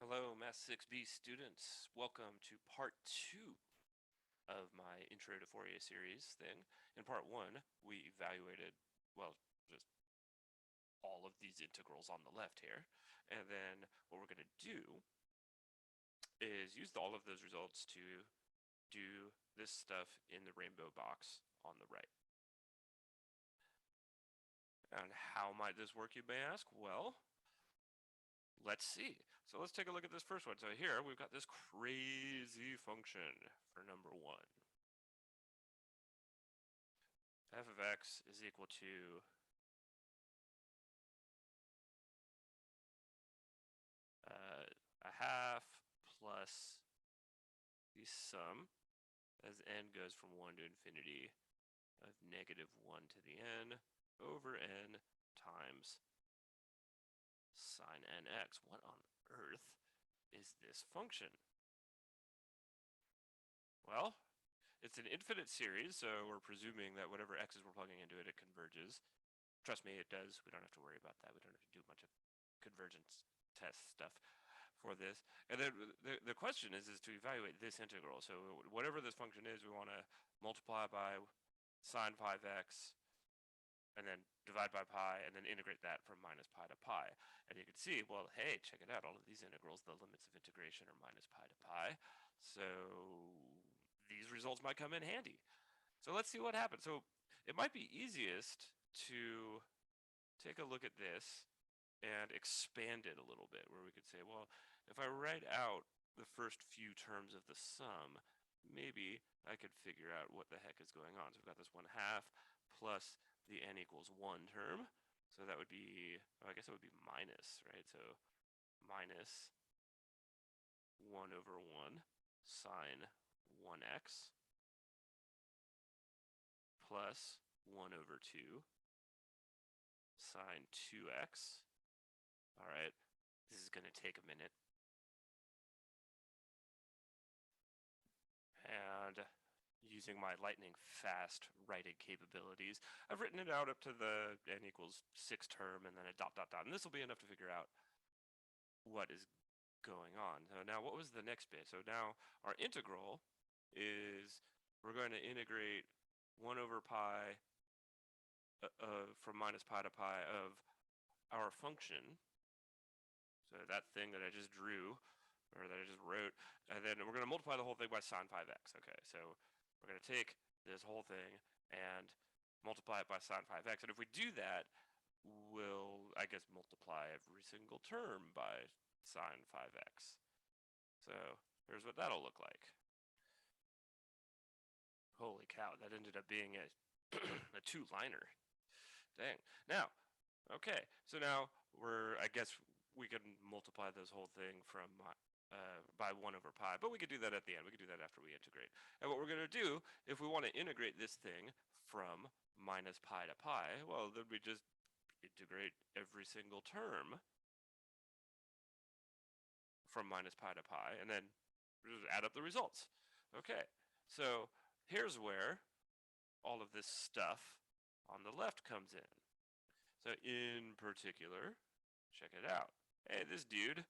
Hello, Math 6B students. Welcome to part 2 of my Intro to Fourier Series thing. In part 1, we evaluated, well, just all of these integrals on the left here. And then what we're going to do is use all of those results to do this stuff in the rainbow box on the right. And how might this work, you may ask? Well, let's see. So let's take a look at this first one. So here we've got this crazy function for number 1. F of x is equal to a half plus the sum as n goes from 1 to infinity of negative 1 to the n over n times sine nx. What on earth is this function? Well, it's an infinite series, so we're presuming that whatever x's we're plugging into it, it converges. Trust me, it does. We don't have to worry about that. We don't have to do much of convergence test stuff for this. And then the question is to evaluate this integral. So whatever this function is, we want to multiply by sine 5x and then divide by pi and then integrate that from minus pi to pi. And you can see, well, hey, check it out. All of these integrals, the limits of integration are minus pi to pi. So these results might come in handy. So let's see what happens. So it might be easiest to take a look at this and expand it a little bit, where we could say, well, if I write out the first few terms of the sum, maybe I could figure out what the heck is going on. So we've got this 1/2 plus the n equals 1 term. So that would be, I guess it would be minus, right? So minus 1 over 1 sine 1x plus 1 over 2 sine 2x. All right, this is going to take a minute. And using my lightning fast writing capabilities, I've written it out up to the n equals 6 term and then a dot dot dot. And this will be enough to figure out what is going on. So now what was the next bit? So now our integral is, we're going to integrate 1 over pi from minus pi to pi of our function. So that thing that I just drew, or that I just wrote, and then we're going to multiply the whole thing by sine 5x. Okay, so we're going to take this whole thing and multiply it by sine 5x. And if we do that, we'll, I guess, multiply every single term by sine 5x. So here's what that'll look like. Holy cow, that ended up being a, a 2-liner. Dang. Now, okay, so now I guess we can multiply this whole thing from by 1 over pi, but we could do that at the end. We could do that after we integrate. And what we're going to do, if we want to integrate this thing from minus pi to pi, well, then we just integrate every single term from minus pi to pi, and then just add up the results. Okay, so here's where all of this stuff on the left comes in. So in particular, check it out. Hey, this dude,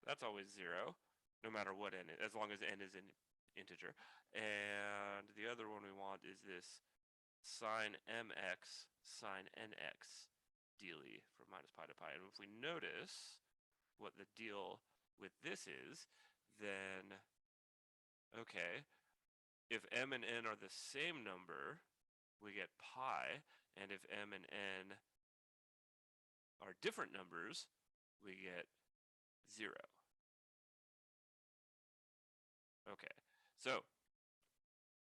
that's always 0, no matter what n is, as long as n is an integer. And the other one we want is this sine mx sine nx dealy from minus pi to pi. And if we notice what the deal with this is, then, okay, if m and n are the same number, we get pi, and if m and n are different numbers, we get 0. Okay, so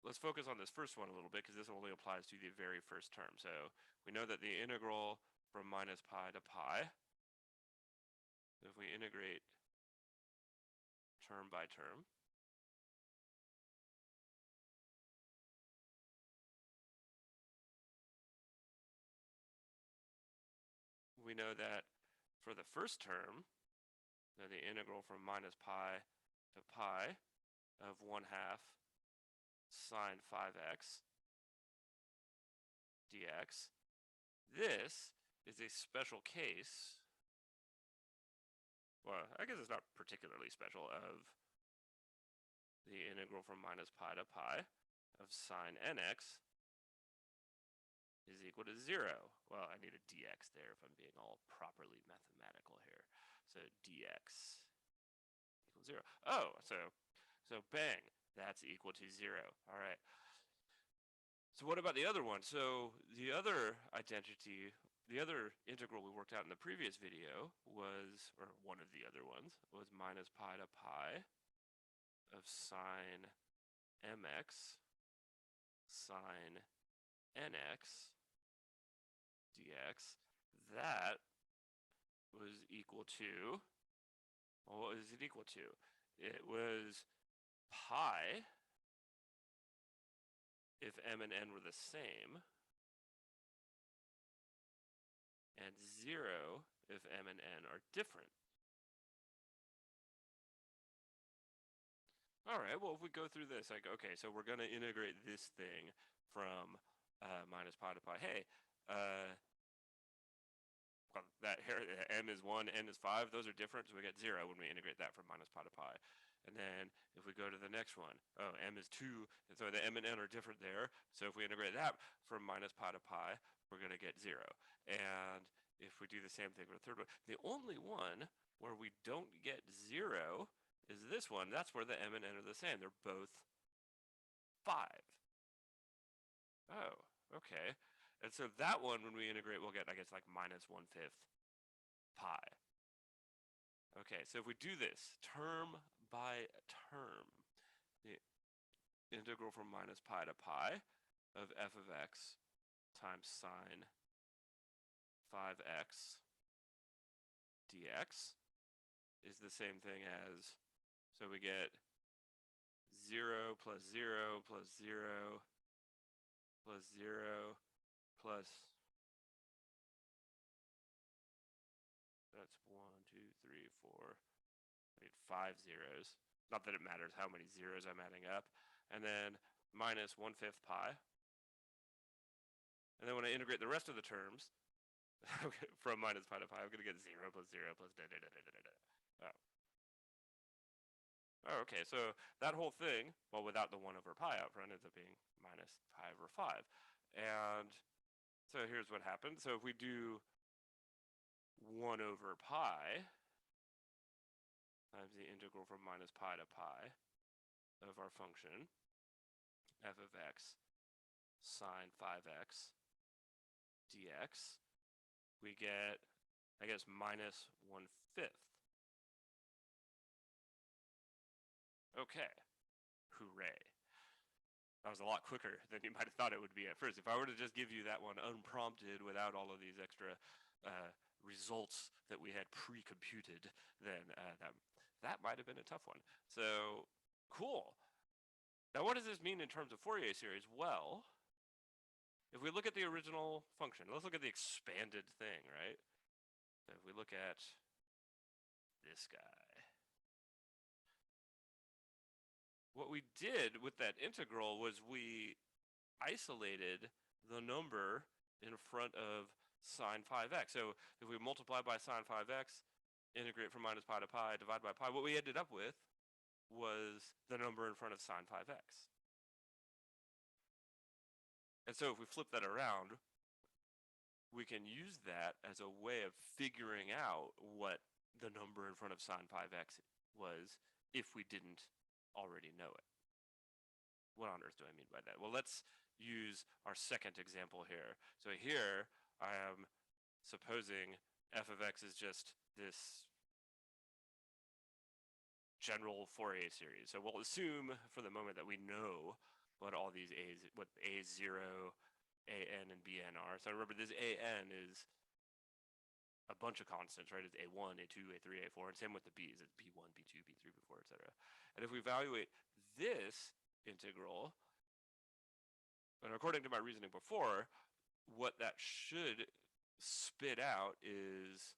let's focus on this first one a little bit, because this only applies to the very first term. So we know that the integral from minus pi to pi, if we integrate term by term, we know that for the first term, the integral from minus pi to pi of 1/2 sine 5x dx, this is a special case well, I guess it's not particularly special, of the integral from minus pi to pi of sine nx is equal to 0. Well, I need a dx there if I'm being all properly mathematical here. So dx equals 0. Oh, so bang, that's equal to 0. All right. So what about the other one? So the other identity, the other integral we worked out in the previous video was, or one of the other ones, was minus pi to pi of sine mx sine nx dx. That was equal to, well, what is it equal to? It was pi if m and n were the same, and 0 if m and n are different. All right, well, if we go through this, like, okay, so we're going to integrate this thing from minus pi to pi. Hey, well, that here, m is 1, n is 5. Those are different, so we get 0 when we integrate that from minus pi to pi. And then if we go to the next one, oh, m is 2, and so the m and n are different there. So if we integrate that from minus pi to pi, we're going to get 0. And if we do the same thing with the third one, the only one where we don't get 0 is this one. That's where the m and n are the same. They're both 5. Oh, okay. And so that one, when we integrate, we'll get, I guess, like minus 1/5 pi. Okay, so if we do this term by term, the integral from minus pi to pi of f of x times sine 5x dx is the same thing as, so we get 0 plus 0 plus 0 plus 0 plus, that's 1, 2, 3, 4, I need 5 zeros. Not that it matters how many zeros I'm adding up. And then minus 1/5 pi. And then when I integrate the rest of the terms, from minus pi to pi, I'm going to get 0 plus 0 plus da da da da da da. Oh. Oh, okay, so that whole thing, well, without the 1 over pi out front, ends up being minus pi over 5. And so here's what happens. So if we do 1 over pi times the integral from minus pi to pi of our function, f of x sine 5x dx, we get, I guess, minus 1/5. Okay, hooray. That was a lot quicker than you might have thought it would be at first. If I were to just give you that one unprompted without all of these extra results that we had pre-computed, then that might have been a tough one. So, cool. Now, what does this mean in terms of Fourier series? Well, if we look at the original function, let's look at the expanded thing, right? So if we look at this guy, what we did with that integral was we isolated the number in front of sine 5x. So if we multiply by sine 5x, integrate from minus pi to pi, divide by pi, what we ended up with was the number in front of sine 5x. And so if we flip that around, we can use that as a way of figuring out what the number in front of sine 5x was if we didn't already know it. What on earth do I mean by that? Well, let's use our second example here. So here I am supposing f of x is just this general Fourier series. So we'll assume for the moment that we know what all these a's, what a0, an, and bn are. So remember, this an is a bunch of constants, right? It's a1, a2, a3, a4, and same with the b's. It's b1, b2, b3, b4, etc. And if we evaluate this integral, and according to my reasoning before, what that should spit out is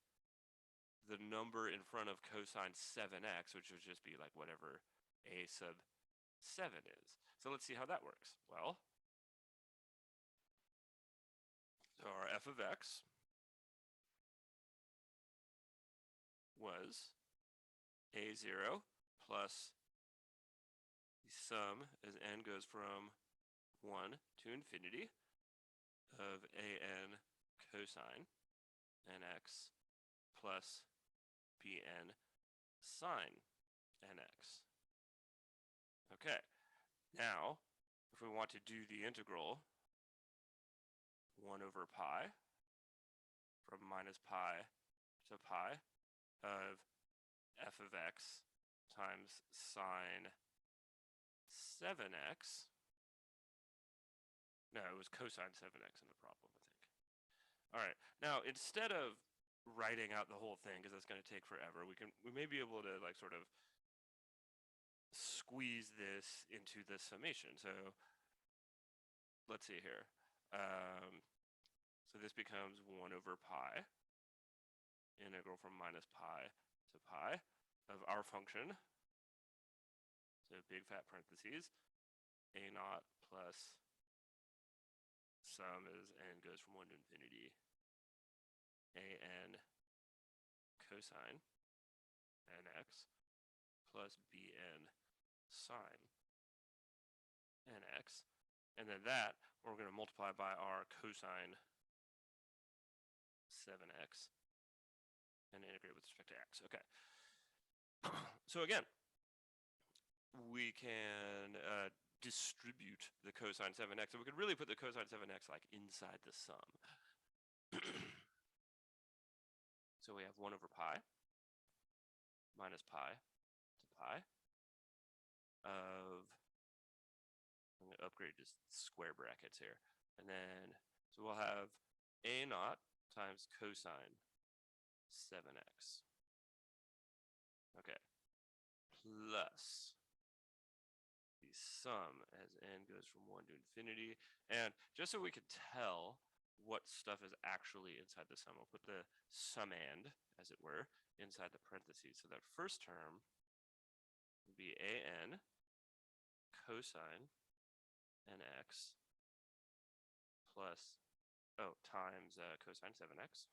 the number in front of cosine 7x, which would just be like whatever a sub 7 is. So let's see how that works. Well, so our f of x was a0 plus the sum as n goes from 1 to infinity of an cosine nx plus bn sine nx. Okay, now if we want to do the integral 1 over pi from minus pi to pi of f of x times sine 7x. No, it was cosine 7x in the problem, I think. All right, now instead of writing out the whole thing, because that's going to take forever, we may be able to like sort of squeeze this into the summation. So let's see here. So this becomes 1 over pi, integral from minus pi to pi of our function. So big fat parentheses, a naught plus sum as n goes from 1 to infinity, an cosine nx plus bn sine nx. And then that we're going to multiply by our cosine 7x and integrate with respect to x. Okay. So again, we can distribute the cosine 7x. So we could really put the cosine 7x like inside the sum. So we have 1 over pi minus pi to pi of, I'm going to upgrade just square brackets here. And then, so we'll have a naught times cosine 7x. Okay. Plus the sum as n goes from 1 to infinity. And just so we can tell what stuff is actually inside the sum, I'll put the summand, as it were, inside the parentheses. So that first term would be an cosine nx plus, times cosine 7x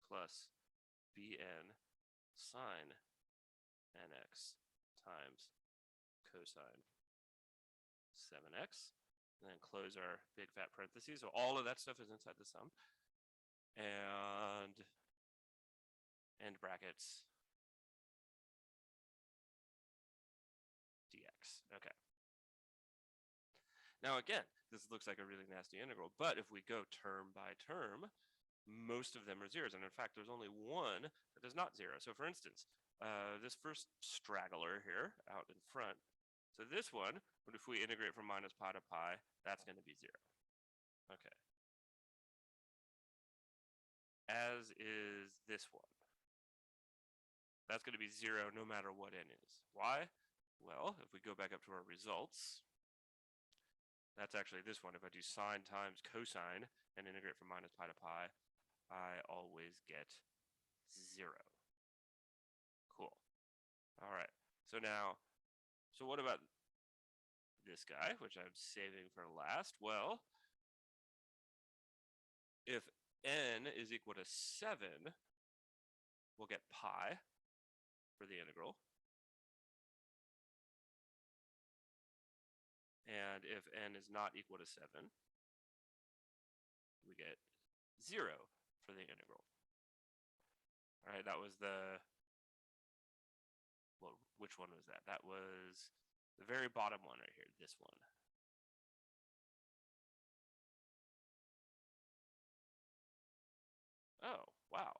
plus bn sine nx times cosine 7x, and then close our big fat parentheses. So all of that stuff is inside the sum. And end brackets dx. Okay. Now again, this looks like a really nasty integral, but if we go term by term, most of them are zeros. And in fact, there's only one that is not zero. So for instance, this first straggler here out in front, so this one, but if we integrate from minus pi to pi, that's going to be 0. Okay. As is this one. That's going to be 0 no matter what n is. Why? Well, if we go back up to our results, that's actually this one. If I do sine times cosine and integrate from minus pi to pi, I always get 0. Cool. All right. So now, so what about this guy, which I'm saving for last? Well, if n is equal to 7, we'll get pi for the integral. And if n is not equal to 7, we get 0 for the integral. All right, that was the, well, which one was that? That was the very bottom one right here, this one. Oh, wow.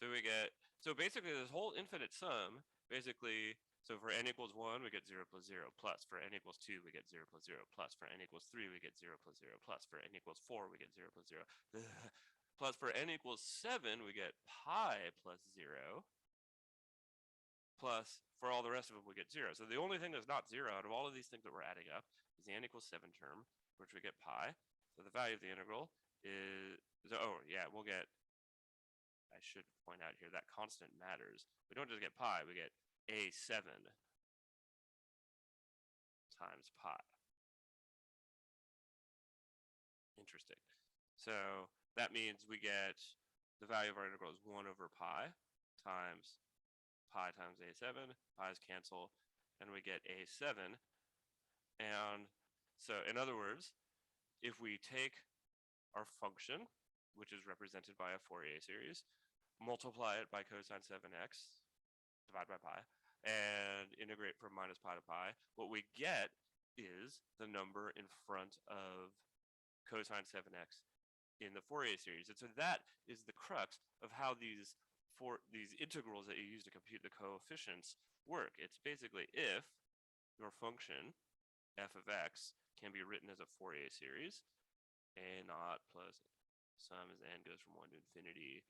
So we get, so basically this whole infinite sum, basically, so for n equals 1, we get 0 plus 0 plus. For n equals 2, we get 0 plus 0 plus. For n equals 3, we get 0 plus 0 plus. For n equals 4, we get 0 plus 0. Plus for n equals 7, we get pi plus 0. Plus for all the rest of them, we get 0. So the only thing that's not 0 out of all of these things that we're adding up is the n equals 7 term, which we get pi. So the value of the integral is, oh yeah, we'll get, I should point out here, that constant matters. We don't just get pi, we get a7 times pi. Interesting. So that means we get the value of our integral is 1 over pi times a7. Pi's cancel, and we get a7. And so, in other words, if we take our function, which is represented by a Fourier series, multiply it by cosine 7x, divide by pi, and integrate from minus pi to pi, what we get is the number in front of cosine 7x in the Fourier series. And so that is the crux of how these integrals that you use to compute the coefficients work. It's basically if your function f of x can be written as a Fourier series, a naught plus sum as n goes from 1 to infinity,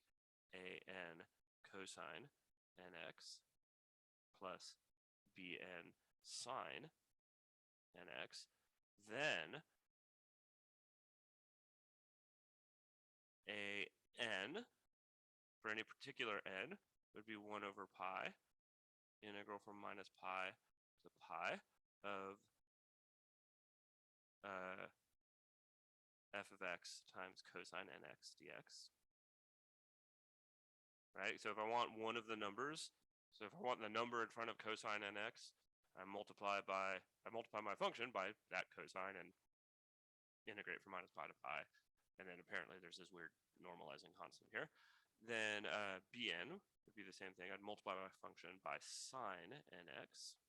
a n cosine nx plus bn sine nx, then a n for any particular n would be 1 over pi, integral from minus pi to pi of f of x times cosine nx dx. Right? So if I want one of the numbers, so if I want the number in front of cosine nx, I multiply my function by that cosine and integrate from minus pi to pi. And then apparently there's this weird normalizing constant here. Then bn would be the same thing. I'd multiply my function by sine nx.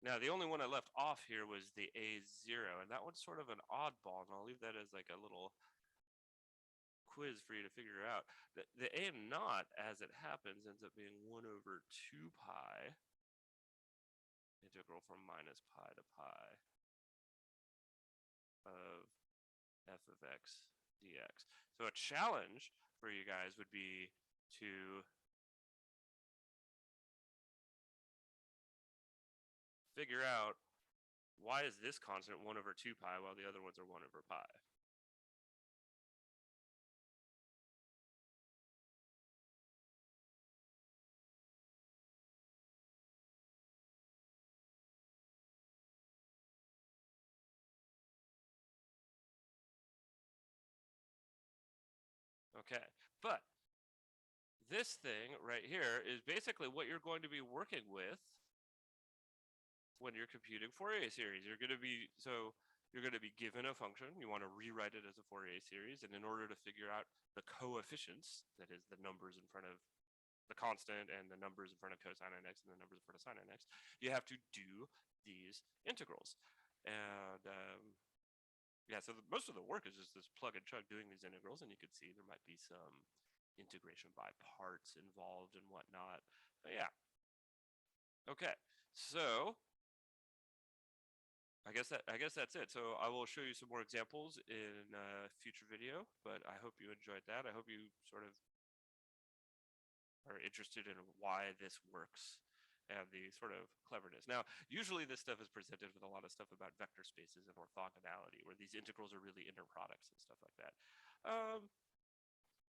Now, the only one I left off here was the a0, and that one's sort of an oddball, and I'll leave that as like a little quiz for you to figure out. The a naught, as it happens, ends up being 1 over 2 pi, integral from minus pi to pi of f of x dx. So a challenge for you guys would be to figure out why is this constant 1 over 2 pi while the other ones are 1 over pi. Okay, but this thing right here is basically what you're going to be working with when you're computing Fourier series. You're going to be given a function. You want to rewrite it as a Fourier series, and in order to figure out the coefficients, that is the numbers in front of the constant and the numbers in front of cosine nx and the numbers in front of sine nx, you have to do these integrals. And yeah, so most of the work is just this plug and chug doing these integrals, and you can see there might be some integration by parts involved and whatnot. But yeah. Okay, so I guess that's it. So I will show you some more examples in a future video, but I hope you enjoyed that. I hope you sort of are interested in why this works and the sort of cleverness. Now, usually this stuff is presented with a lot of stuff about vector spaces and orthogonality, where these integrals are really inner products and stuff like that.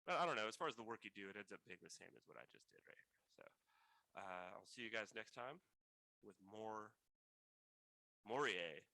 But I don't know. As far as the work you do, it ends up being the same as what I just did right here. So I'll see you guys next time with more Fourier.